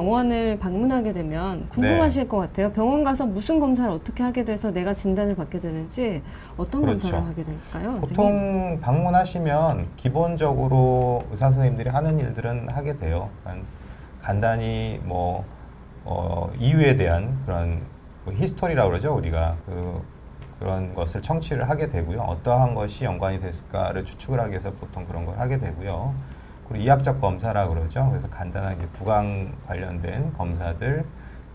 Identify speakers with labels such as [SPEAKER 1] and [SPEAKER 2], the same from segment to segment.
[SPEAKER 1] 병원을 방문하게 되면 궁금하실 것 같아요. 병원 가서 무슨 검사를 어떻게 하게 돼서 내가 진단을 받게 되는지 어떤
[SPEAKER 2] 그렇죠.
[SPEAKER 1] 검사를 하게 될까요?
[SPEAKER 2] 보통
[SPEAKER 1] 선생님?
[SPEAKER 2] 방문하시면 기본적으로 의사 선생님들이 하는 일들은 하게 돼요. 간단히 뭐 이유에 대한 그런 뭐 히스토리라고 그러죠. 우리가 그런 것을 청취를 하게 되고요. 어떠한 것이 연관이 됐을까를 추측을 하기 위해서 보통 그런 걸 하게 되고요. 그리고 이학적 검사라고 그러죠. 그래서 간단한 이제 구강 관련된 검사들,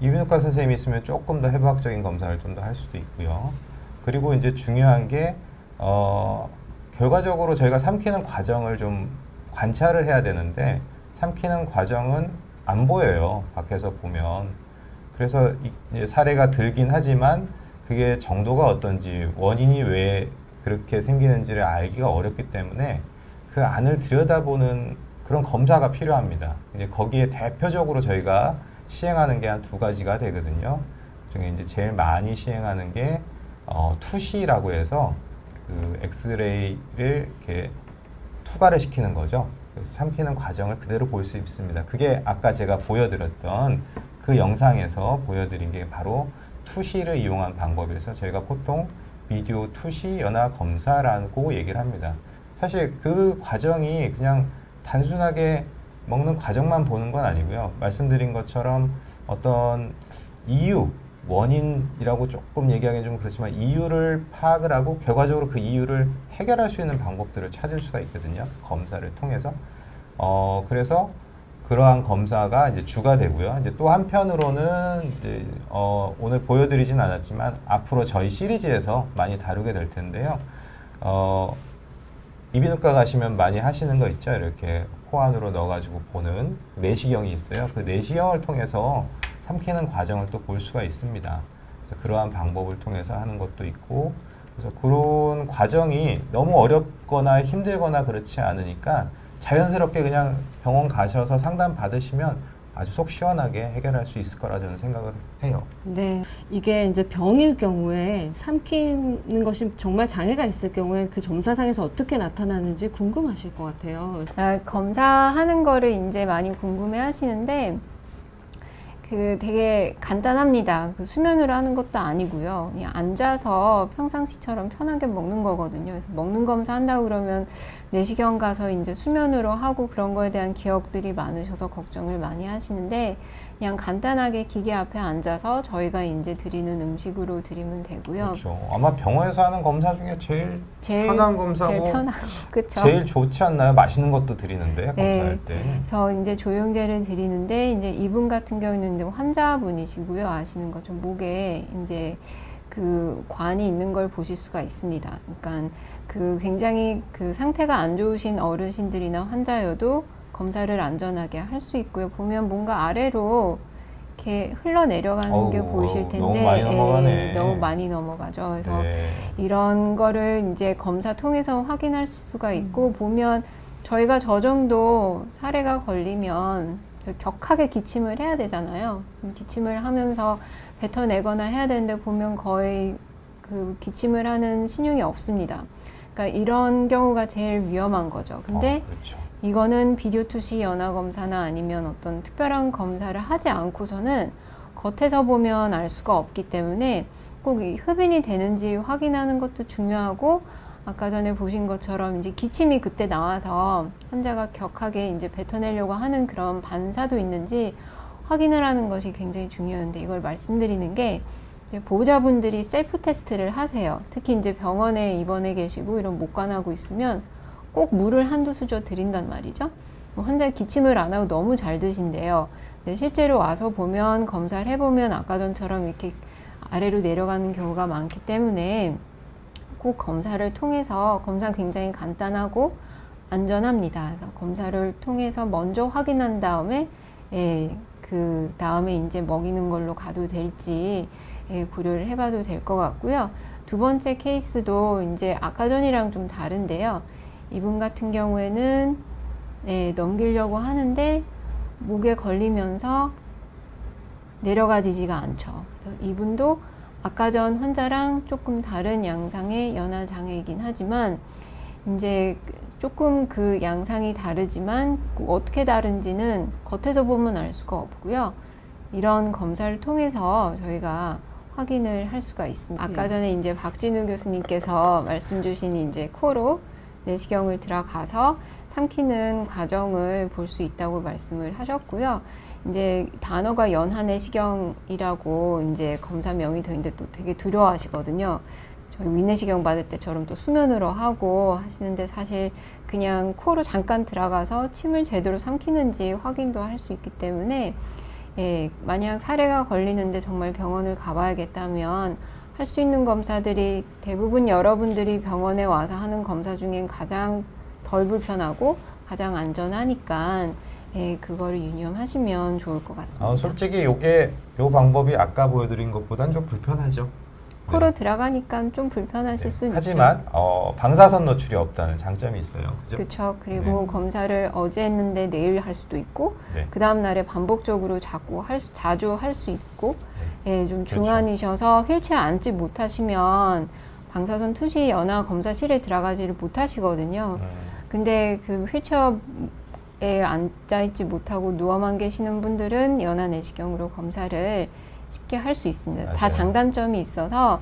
[SPEAKER 2] 이비인후과 선생님이 있으면 조금 더 해부학적인 검사를 좀 더 할 수도 있고요. 그리고 이제 중요한 게 결과적으로 저희가 삼키는 과정을 좀 관찰을 해야 되는데 삼키는 과정은 안 보여요. 밖에서 보면. 그래서 이제 사례가 들긴 하지만 그게 정도가 어떤지 원인이 왜 그렇게 생기는지를 알기가 어렵기 때문에 그 안을 들여다보는 그런 검사가 필요합니다. 이제 거기에 대표적으로 저희가 시행하는 게 한 두 가지가 되거든요. 그중에 이제 제일 많이 시행하는 게 투시라고 해서 그 엑스레이를 이렇게 투과를 시키는 거죠. 그래서 삼키는 과정을 그대로 볼 수 있습니다. 그게 아까 제가 보여드렸던 그 영상에서 보여드린 게 바로 투시를 이용한 방법이어서 저희가 보통 비디오 투시 연화 검사라고 얘기를 합니다. 사실 그 과정이 그냥 단순하게 먹는 과정만 보는 건 아니고요. 말씀드린 것처럼 어떤 이유, 원인이라고 조금 얘기하기는 좀 그렇지만 이유를 파악을 하고 결과적으로 그 이유를 해결할 수 있는 방법들을 찾을 수가 있거든요. 검사를 통해서. 그래서 그러한 검사가 이제 주가 되고요. 이제 또 한편으로는 이제 오늘 보여드리진 않았지만 앞으로 저희 시리즈에서 많이 다루게 될 텐데요. 이비인후과 가시면 많이 하시는 거 있죠. 이렇게 코 안으로 넣어가지고 보는 내시경이 있어요. 그 내시경을 통해서 삼키는 과정을 또 볼 수가 있습니다. 그래서 그러한 방법을 통해서 하는 것도 있고, 그래서 그런 과정이 너무 어렵거나 힘들거나 그렇지 않으니까 자연스럽게 그냥 병원 가셔서 상담 받으시면 아주 속 시원하게 해결할 수 있을 거라 저는 생각을 해요.
[SPEAKER 1] 네, 이게 이제 병일 경우에 삼키는 것이 정말 장애가 있을 경우에 그 점사상에서 어떻게 나타나는지 궁금하실 것 같아요.
[SPEAKER 3] 검사하는 거를 이제 많이 궁금해 하시는데, 되게 간단합니다. 수면으로 하는 것도 아니고요. 그냥 앉아서 평상시처럼 편하게 먹는 거거든요. 그래서 먹는 검사 한다고 그러면 내시경 가서 이제 수면으로 하고 그런 거에 대한 기억들이 많으셔서 걱정을 많이 하시는데, 그냥 간단하게 기계 앞에 앉아서 저희가 이제 드리는 음식으로 드리면 되고요.
[SPEAKER 2] 그렇죠. 아마 병원에서 하는 검사 중에 제일 편한 검사고
[SPEAKER 3] 제일 편한, 그쵸?
[SPEAKER 2] 제일 좋지 않나요? 맛있는 것도 드리는데
[SPEAKER 3] 네.
[SPEAKER 2] 검사할 때.
[SPEAKER 3] 그래서 이제 조영제를 드리는데, 이제 이분 같은 경우는 이제 환자분이시고요. 아시는 것처럼 목에 이제 그 관이 있는 걸 보실 수가 있습니다. 그러니까 굉장히 상태가 안 좋으신 어르신들이나 환자여도 검사를 안전하게 할 수 있고요. 보면 뭔가 아래로 이렇게 흘러내려가는 게 보이실 텐데,
[SPEAKER 2] 너무 많이 넘어가네.
[SPEAKER 3] 너무 많이 넘어가죠. 그래서
[SPEAKER 2] 네.
[SPEAKER 3] 이런 거를 이제 검사 통해서 확인할 수가 있고, 보면 저희가 저 정도 사례가 걸리면 격하게 기침을 해야 되잖아요. 기침을 하면서 뱉어내거나 해야 되는데 보면 거의 기침을 하는 신용이 없습니다. 그러니까 이런 경우가 제일 위험한 거죠. 근데
[SPEAKER 2] 그렇죠.
[SPEAKER 3] 이거는 비디오 투시 연화 검사나 아니면 어떤 특별한 검사를 하지 않고서는 겉에서 보면 알 수가 없기 때문에 꼭 흡인이 되는지 확인하는 것도 중요하고, 아까 전에 보신 것처럼 이제 기침이 그때 나와서 환자가 격하게 이제 뱉어내려고 하는 그런 반사도 있는지 확인을 하는 것이 굉장히 중요한데, 이걸 말씀드리는 게 보호자분들이 셀프 테스트를 하세요. 특히 이제 병원에 입원해 계시고 이런 목관하고 있으면 꼭 물을 한두 수저 드린단 말이죠. 환자 기침을 안 하고 너무 잘 드신대요. 근데 실제로 와서 보면 검사를 해보면 아까 전처럼 이렇게 아래로 내려가는 경우가 많기 때문에 꼭 검사를 통해서, 검사 굉장히 간단하고 안전합니다. 그래서 검사를 통해서 먼저 확인한 다음에 그 다음에 이제 먹이는 걸로 가도 될지 고려를 해봐도 될 것 같고요. 두 번째 케이스도 이제 아까 전이랑 좀 다른데요. 이분 같은 경우에는 넘기려고 하는데 목에 걸리면서 내려가지지가 않죠. 그래서 이분도 아까 전 환자랑 조금 다른 양상의 연화 장애이긴 하지만 이제 조금 그 양상이 다르지만 어떻게 다른지는 겉에서 보면 알 수가 없고요. 이런 검사를 통해서 저희가 확인을 할 수가 있습니다. 아까 전에 이제 박진우 교수님께서 말씀 주신 이제 코로 내시경을 들어가서 삼키는 과정을 볼 수 있다고 말씀을 하셨고요. 이제 단어가 연하 내시경이라고 이제 검사명이 되어 있는데 또 되게 두려워하시거든요. 저희 윗내시경 받을 때처럼 또 수면으로 하고 하시는데 사실 그냥 코로 잠깐 들어가서 침을 제대로 삼키는지 확인도 할 수 있기 때문에 예, 만약 사례가 걸리는데 정말 병원을 가봐야겠다면 할 수 있는 검사들이 대부분 여러분들이 병원에 와서 하는 검사 중엔 가장 덜 불편하고 가장 안전하니까 예, 그거를 유념하시면 좋을 것 같습니다.
[SPEAKER 2] 솔직히 요 방법이 아까 보여드린 것보다는 좀 불편하죠.
[SPEAKER 3] 코로
[SPEAKER 2] 네.
[SPEAKER 3] 들어가니까 좀 불편하실 수 있죠.
[SPEAKER 2] 하지만 방사선 노출이 없다는 장점이 있어요. 그죠?
[SPEAKER 3] 그렇죠. 그리고 검사를 어제 했는데 내일 할 수도 있고
[SPEAKER 2] 네.
[SPEAKER 3] 그 다음 날에 반복적으로 자주 할 수 있고 예, 좀
[SPEAKER 2] 그렇죠.
[SPEAKER 3] 중환이셔서 휠체어 앉지 못하시면 방사선 투시 연화 검사실에 들어가지를 못하시거든요. 근데 그 휠체어에 앉아있지 못하고 누워만 계시는 분들은 연화 내시경으로 검사를 쉽게 할 수 있습니다.
[SPEAKER 2] 맞아요.
[SPEAKER 3] 다 장단점이 있어서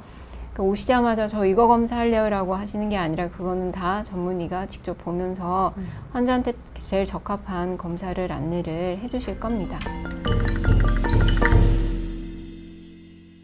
[SPEAKER 3] 오시자마자 저 이거 검사하려고 하시는 게 아니라 그거는 다 전문의가 직접 보면서 환자한테 제일 적합한 검사를 안내를 해주실 겁니다.